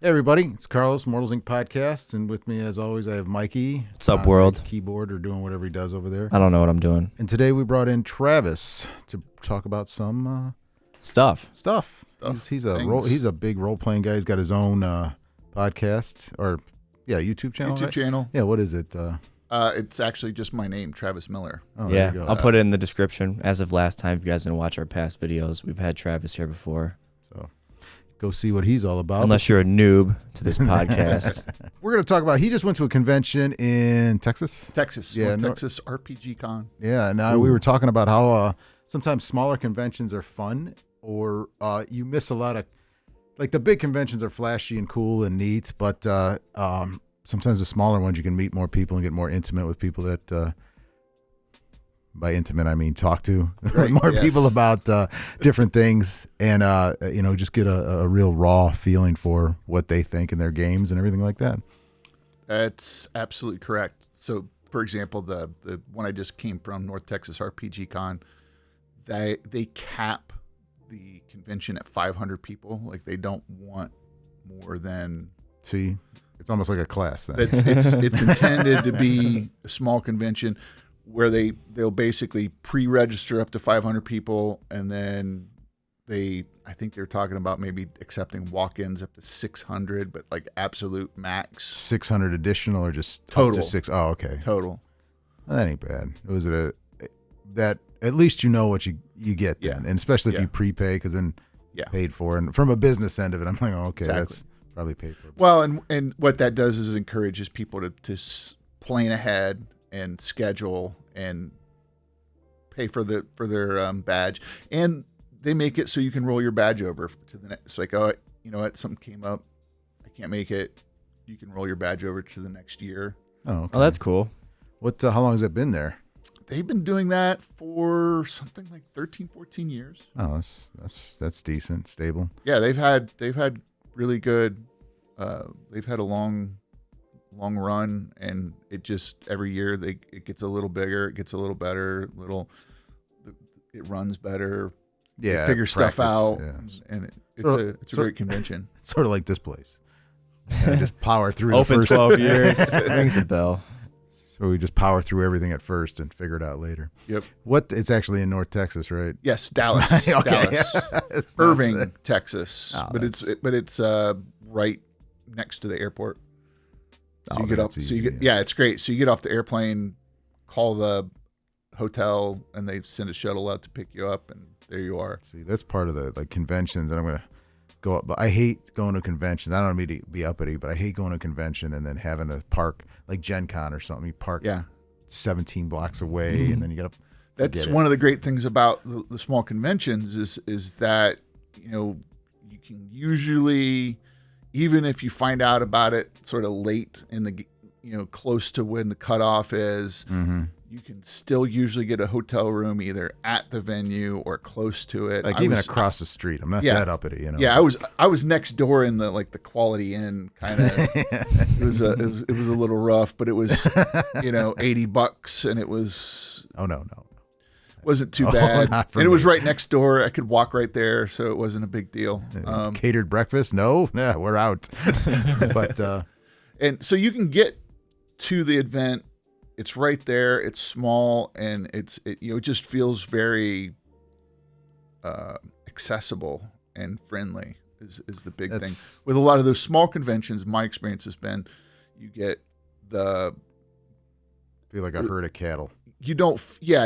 Hey everybody, it's Carlos, Immortals Inc. podcast, and with me as always I have Mikey. What's up, world? Keyboard or doing whatever he does over there. I don't know what I'm doing. And today we brought in Travis to talk about some Stuff. He's a big role playing guy. He's got his own podcast or YouTube channel. YouTube channel. Yeah, what is it? It's actually just my name, Travis Miller. Oh, Yeah, there you go. I'll put it in the description. As of last time, if you guys didn't watch our past videos, we've had Travis here before. So go see what he's all about. Unless you're a noob to this podcast. We're going to talk about, he just went to a convention in Texas. Yeah, Texas RPG Con. Yeah, and we were talking about how sometimes smaller conventions are fun, or you miss a lot of, like the big conventions are flashy and cool and neat, but sometimes the smaller ones you can meet more people and get more intimate with people that, by intimate I mean talk to more people about different things, and just get a real raw feeling for what they think in their games and everything like that. That's absolutely correct. So, for example, the one I just came from, North Texas RPG Con, they cap the convention at 500 people. Like, they don't want more than. See, it's almost like a class then. It's intended to be a small convention where they'll basically pre-register up to 500 people, and then I think they're talking about maybe accepting walk-ins up to 600, but like absolute max 600 additional or just total up to 6. Oh, okay, total. Well, that ain't bad. Was it that at least you know what you get then, and especially if you prepay, because then paid for, and from a business end of it, I'm like, oh, okay, that's probably paid for. Well, and what that does is it encourages people to plan ahead and schedule and pay for their badge, and they make it so you can roll your badge over to the next. It's like, oh, you know what, something came up, I can't make it. You can roll your badge over to the next year. Oh, okay. Oh, that's cool. What? How long has it been there? They've been doing that for something like 13, 14 years. Oh, that's decent, stable. Yeah, they've had really good. They've had a long run, and it just every year it gets a little bigger, it gets a little better, it runs better. Yeah, figure stuff out, yeah. and it's a great convention. It's sort of like this place. Just power through. Open the first 12 years, rings a bell. So we just power through everything at first and figure it out later. Yep. It's actually in North Texas, right? Yes, Dallas. Okay. Dallas. Irving, Texas. Oh, but it's right next to the airport. So you get up. It's great. So you get off the airplane, call the hotel, and they send a shuttle out to pick you up, and there you are. See, that's part of the conventions, and I'm gonna go up. But I hate going to conventions. I don't mean to be uppity, but I hate going to a convention and then having to park like Gen Con or something. You park 17 blocks away, and then you got to. That's one of the great things about the small conventions is that you can usually, even if you find out about it sort of late in the close to when the cutoff is. Mm-hmm. You can still usually get a hotel room either at the venue or close to it. Like even across the street. I'm not that uppity, Yeah, I was next door in the Quality Inn kind of. it was a little rough, but it was $80, and it was. Oh no. Wasn't too bad, and it was right next door. I could walk right there, so it wasn't a big deal. Catered breakfast? No, we're out. But and so you can get to the event. It's right there. It's small, and it just feels very accessible and friendly. Is the big thing with a lot of those small conventions. My experience has been, you get feel like a herd of cattle. You don't feel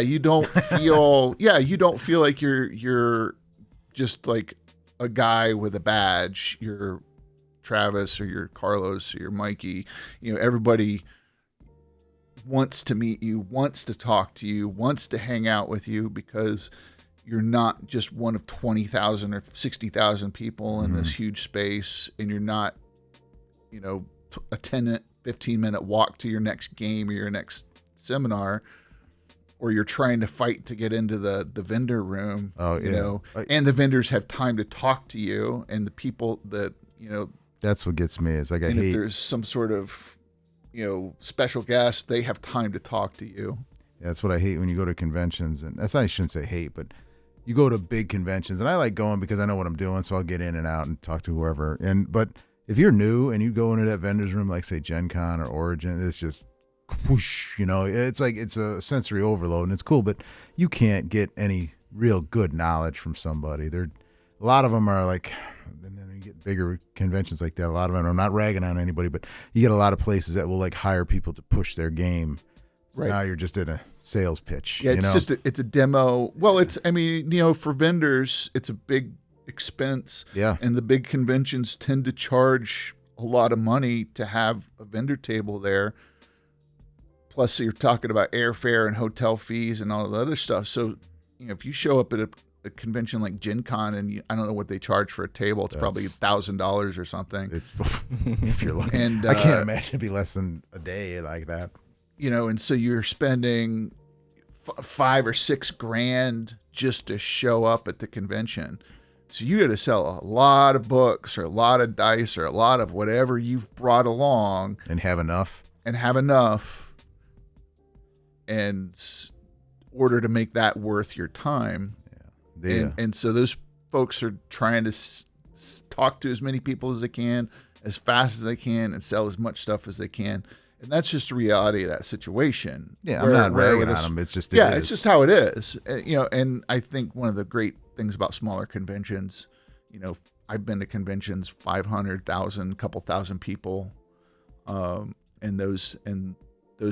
like you're just like a guy with a badge. You're Travis or you're Carlos or you're Mikey. Everybody wants to meet you, wants to talk to you, wants to hang out with you, because you're not just one of 20,000 or 60,000 people in this huge space, and you're not, a 10, 15-minute walk to your next game or your next seminar, or you're trying to fight to get into the vendor room, and the vendors have time to talk to you, and the people that, that's what gets me. Is like, I hate if there's some sort of special guests, they have time to talk to you. Yeah, that's what I hate when you go to conventions, and I shouldn't say hate, but you go to big conventions, and I like going because I know what I'm doing, so I'll get in and out and talk to whoever. But if you're new and you go into that vendor's room, like say Gen Con or Origin, it's just whoosh, it's like it's a sensory overload and it's cool, but you can't get any real good knowledge from somebody. A lot of them are like, and then you get bigger conventions like that. A lot of them, I'm not ragging on anybody, but you get a lot of places that will like hire people to push their game. So now you're just in a sales pitch. Yeah, it's it's a demo. Well, for vendors, it's a big expense. Yeah. And the big conventions tend to charge a lot of money to have a vendor table there. Plus, you're talking about airfare and hotel fees and all the other stuff. So, if you show up at a convention like Gen Con and I don't know what they charge for a table, it's probably $1,000 or something. It's if you're lucky. And I can't imagine it'd be less than a day like that. And so you're spending $5 or $6 grand just to show up at the convention. So you got to sell a lot of books or a lot of dice or a lot of whatever you've brought along. And have enough. In order to make that worth your time. Yeah. And so those folks are trying to talk to as many people as they can, as fast as they can, and sell as much stuff as they can. And that's just the reality of that situation. Yeah, I'm not ragging on them. It's just it's just how it is. And I think one of the great things about smaller conventions, I've been to conventions 500,000, couple thousand people, and those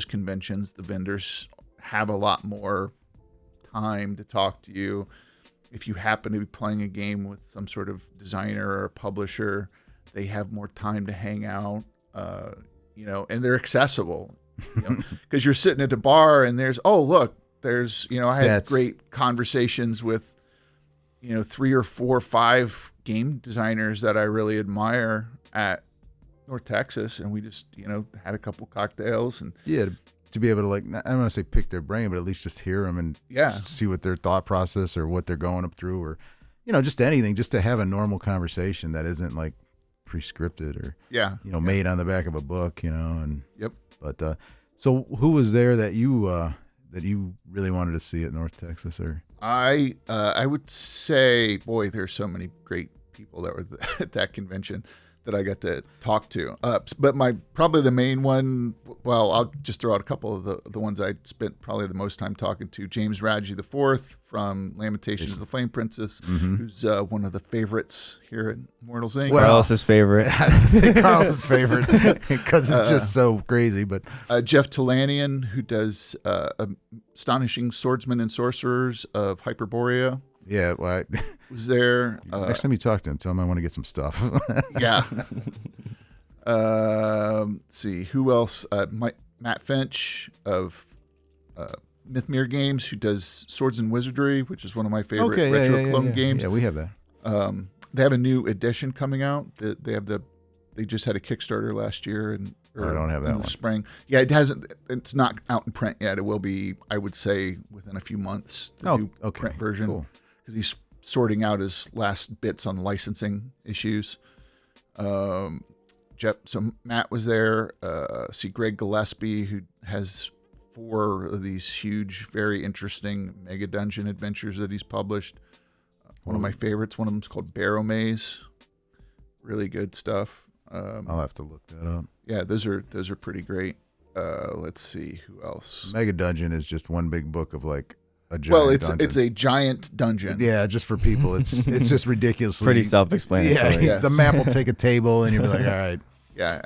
conventions, the vendors have a lot more time to talk to you. If you happen to be playing a game with some sort of designer or publisher, they have more time to hang out. And they're accessible, because you're sitting at the bar and I had great conversations with, 3 or 4 or 5 game designers that I really admire at North Texas. And we just, had a couple cocktails and to be able to I don't want to say pick their brain, but at least just hear them and see what their thought process or what they're going up through or, just anything, just to have a normal conversation that isn't like pre-scripted or made on the back of a book, and but so who was there that you really wanted to see at North Texas? Or I would say, boy, there's so many great people that were at that convention that I got to talk to, but probably the main one, well, I'll just throw out a couple of the ones I spent probably the most time talking to. James Radji IV from Lamentations of the Flame Princess, who's one of the favorites here at Immortals Inc. Carlos's favorite. I was gonna say Carlos's favorite because it's just so crazy. But Jeff Talanian, who does Astonishing Swordsmen and Sorcerers of Hyperborea. Yeah, well, was there. Next time you talk to him, tell him I want to get some stuff. Yeah. Let's see, who else? Matt Finch of Mythmere Games, who does Swords and Wizardry, which is one of my favorite retro clone games. Yeah, we have that. They have a new edition coming out. They just had a Kickstarter last year, and I don't have that in the spring. Yeah, it's not out in print yet. It will be, I would say, within a few months. The new print version. Cool. Because he's sorting out his last bits on licensing issues. So Matt was there. See Greg Gillespie, who has 4 of these huge, very interesting mega dungeon adventures that he's published. One of my favorites. One of them is called Barrow Maze. Really good stuff. I'll have to look that up. Yeah, those are pretty great. Let's see who else. Mega Dungeon is just one big book of like a giant. Well, it's a giant dungeon. Yeah, just for people, it's just ridiculously Pretty self-explanatory. Yeah, Yes. The map will take a table, and you'll be like, all right,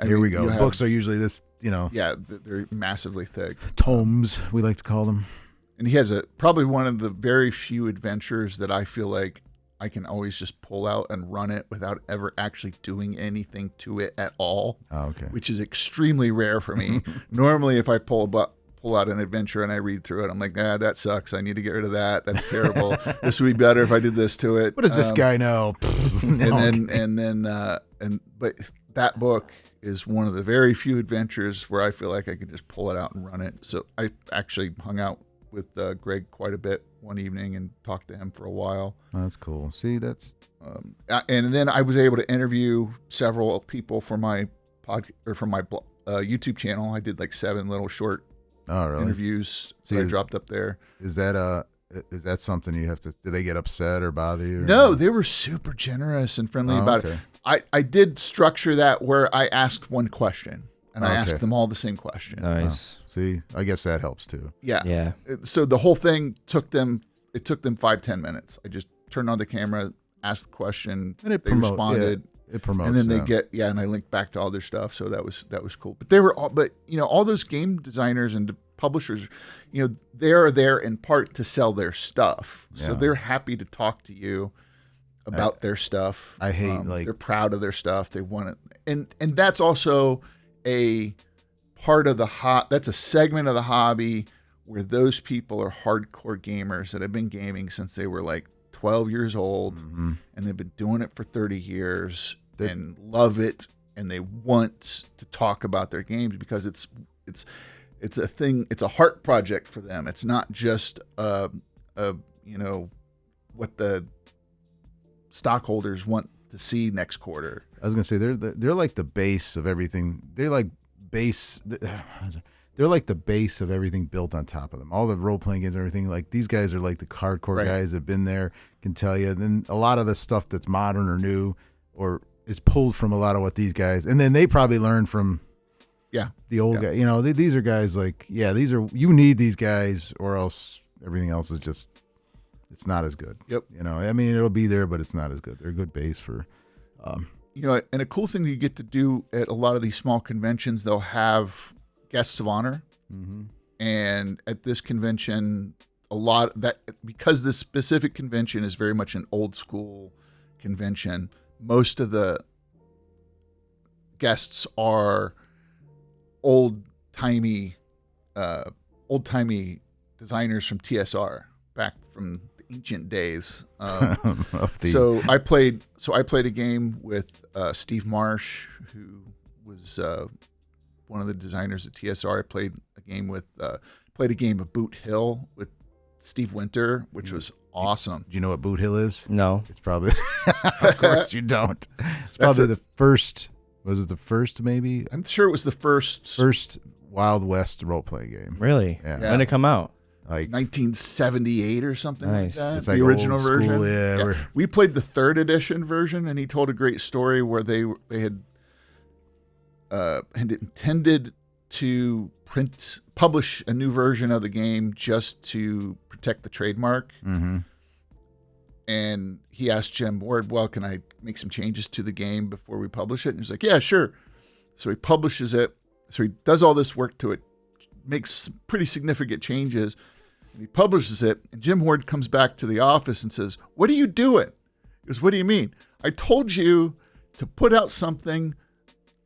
here we go. Books are usually this, Yeah, they're massively thick. Tomes, we like to call them. And he has probably one of the very few adventures that I feel like I can always just pull out and run it without ever actually doing anything to it at all. Oh, okay. Which is extremely rare for me. Normally, if I pull out an adventure and I read through it, I'm like, that sucks. I need to get rid of that. That's terrible. This would be better if I did this to it. What does this guy know? But that book is one of the very few adventures where I feel like I can just pull it out and run it. So I actually hung out with Greg quite a bit one evening and talked to him for a while. That's cool. See, that's and then I was able to interview several people for my YouTube channel. I did like 7 little short interviews that I dropped up there. Is that is that something you have to? Do they get upset or bother you? No, they were super generous and friendly about okay. it. I did structure that where I asked one question and I Okay. asked them all the same question. Nice. See, I guess that helps too. Yeah. Yeah. So the whole thing took them 5-10 minutes. I just turned on the camera, asked the question, And it they promote- responded. It promotes. And then they them. and I linked back to all their stuff. So that was cool. But they were all, all those game designers and publishers, they are there in part to sell their stuff. So Yeah. they're happy to talk to you about their stuff. I hate, they're proud of their stuff. They want it. And that's also a part of that's a segment of the hobby where those people are hardcore gamers that have been gaming since they were like 12 years old, Mm-hmm. and they've been doing it for 30 years and love it, and they want to talk about their games because it's a thing, it's a heart project for them. It's not just what the stockholders want to see next quarter. I was gonna say they're like the base of everything. They're like They're like the base of everything built on top of them. All the role playing games and everything. Like these guys are like the hardcore Right. guys that've been there, can tell you. And then a lot of the stuff that's modern or new or is pulled from a lot of what these guys. And then they probably learn from the old guy. These are guys like you need these guys or else everything else is just it's not as good. Yep. I mean it'll be there, but it's not as good. They're a good base for. And a cool thing that you get to do at a lot of these small conventions, they'll have guests of honor. Mm-hmm. And at this convention, because this specific convention is very much an old school convention, most of the guests are old timey designers from TSR back from the ancient days. So I played a game with Steve Marsh, who was one of the designers at TSR. I played a game of Boot Hill with Steve Winter, which was awesome. Do you know what Boot Hill is? No. It's probably of course you don't. It's probably the first. Was it the first? Maybe I'm sure it was the first Wild West role playing game. Really? Yeah. When did it come out? Like 1978 or something Nice. like that. It's like the original old school, version. yeah. We played the 3rd edition version, and he told a great story where they had intended to publish a new version of the game just to protect the trademark. Mm-hmm. And he asked Jim Ward, well, can I make some changes to the game before we publish it? And he's like, yeah, sure. So he publishes it. So he does all this work to it, makes some pretty significant changes, and he publishes it. And Jim Ward comes back to the office and says, what are you doing? He goes, what do you mean? I told you to put out something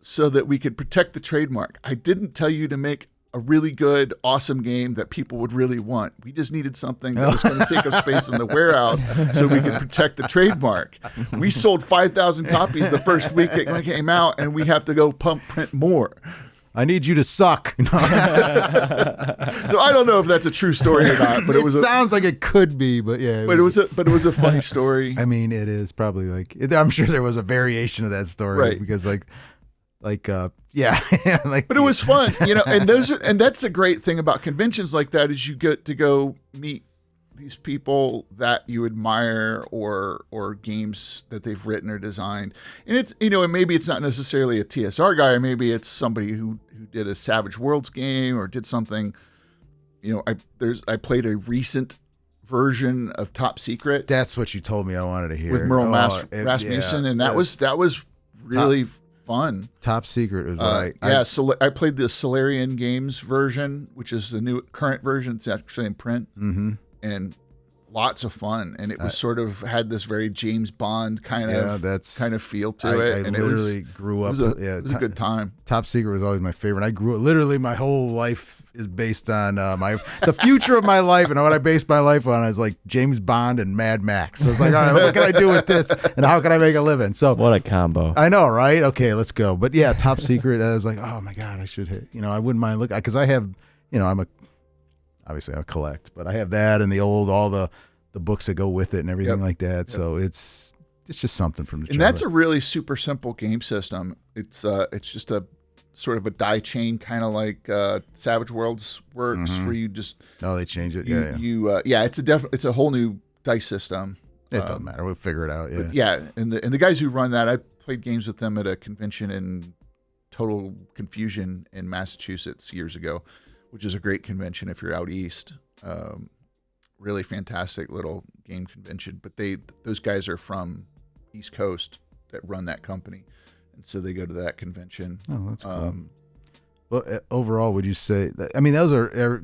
so that we could protect the trademark. I didn't tell you to make a really good, awesome game that people would really want. We just needed something that was going to take up space in the warehouse so we could protect the trademark. We sold 5,000 copies the first week it came out, and we have to go print more. I need you to suck. So I don't know if that's a true story or not, but it sounds like it could be, but yeah. It was a funny story. I mean, it is probably like I'm sure there was a variation of that story, Right. Because like like But it was fun, and that's the great thing about conventions like that is you get to go meet these people that you admire or games that they've written or designed. And it's, and maybe it's not necessarily a TSR guy, or maybe it's somebody who did a Savage Worlds game or did something, I played a recent version of Top Secret That's what you told me I wanted to hear. with Merle yeah, Rasmussen. And that was really fun. Top Secret was right. I played the Solarian Games version, which is the current version. It's actually in print, and lots of fun. And it was sort of had this very James Bond kind of feel to it. I And literally grew up. It was a good time. Top Secret was always my favorite. I grew literally my whole life is based on the future of my life, and what I based my life on is like James Bond and Mad Max. So it's like, all right, what can I do with this, and how can I make a living? So What a combo. I know, right? Okay, let's go. But yeah, Top Secret. I was like, oh my god, I should hit. I wouldn't mind looking because I have, obviously I collect, but I have that and all the books that go with it and everything like that. So it's just something from the. And that's a really super simple game system. It's just a sort of a die chain, kind of like Savage Worlds works, where you just Oh, they change it. It's a whole new dice system. It doesn't matter. We'll figure it out. Yeah. But yeah, and the guys who run that, I played games with them at a convention in Total Confusion in Massachusetts years ago, which is a great convention if you're out east. Really fantastic little game convention. But those guys are from East Coast that run that company, and so they go to that convention. Oh, that's cool. Well, overall, would you say that, I mean, those are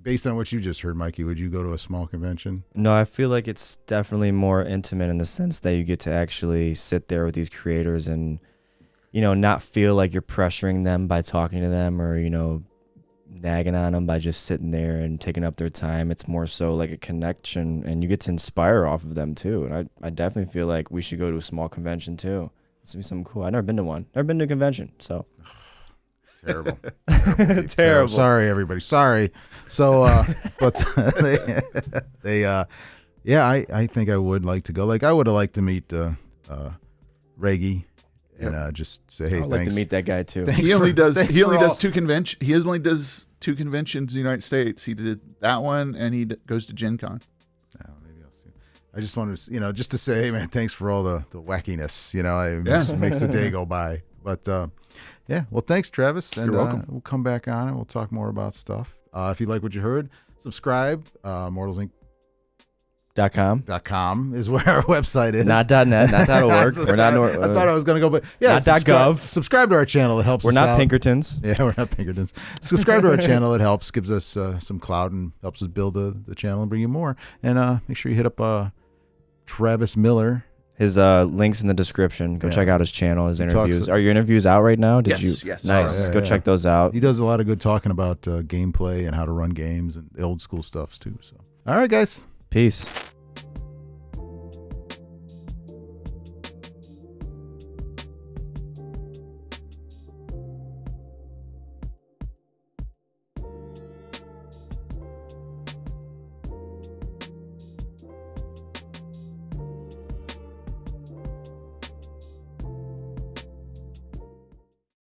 based on what you just heard, Mikey? Would you go to a small convention? No, I feel like it's definitely more intimate in the sense that you get to actually sit there with these creators and, you know, not feel like you're pressuring them by talking to them or, you know, nagging on them by just sitting there and taking up their time. It's more so like a connection, and you get to inspire off of them too. And I definitely feel like we should go to a small convention too. It's gonna be something cool. I've never been to one. Never been to a convention, so. Terrible. Terrible. Sorry, everybody. Sorry. So, but I think I would like to go. Like, I would have liked to meet Reggie and just say, hey, I'd thanks. like to meet that guy too. He only does two conventions. He only does 2 conventions in the United States. He did that one, and he goes to Gen Con. Oh, maybe I'll see. I just wanted to, just to say, hey, man, thanks for all the wackiness. It makes the day go by. But yeah, well, thanks, Travis, and You're welcome. We'll come back on and we'll talk more about stuff. If you like what you heard, subscribe. Immortalsinc.com is where our website is. Not .net, not .org. So We're not. I thought I was going to go, but yeah, not .gov. Subscribe to our channel. It helps. We're us not out. Pinkertons. Yeah, we're not Pinkertons. Subscribe to our channel. It helps, gives us some clout and helps us build the channel and bring you more. And make sure you hit up Travis Miller. His link's in the description. Go check out his channel, his interviews. Are your interviews out right now? Yes. Nice. Go check those out. He does a lot of good talking about gameplay and how to run games and old school stuffs too. So, all right, guys. Peace.